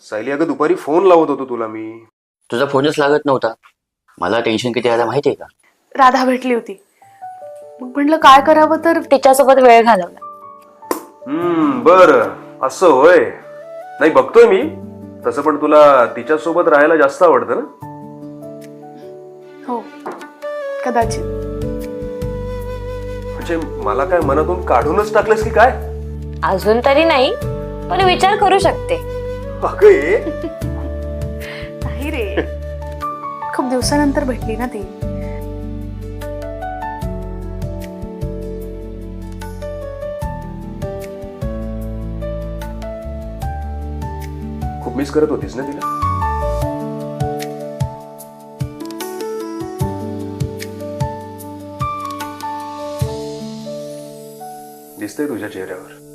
सायली, अगं दुपारी फोन लावत होतो तुला मी. तुझा फोनच लागत नव्हता. मला टेन्शन किती आलं माहितीये का? राधा भेटली होती. मग म्हटलं काय करावं, तर तिच्यासोबत वेळ घालवला. बर, असं होय. नाही, बघतोय मी. तसं पण तुला तिच्यासोबत राहायला जास्त आवडतं ना? हो, कदाचित. म्हणजे मला काय मनातून काढूनच टाकलंस की काय? अजून तरी नाही, पण विचार करू शकते. अगं ये. नाही रे, खूप दिवसानंतर भेटली ना ती. खूप मिस करत होतीस ना तिला? दिसतंय तुझ्या चेहऱ्यावर.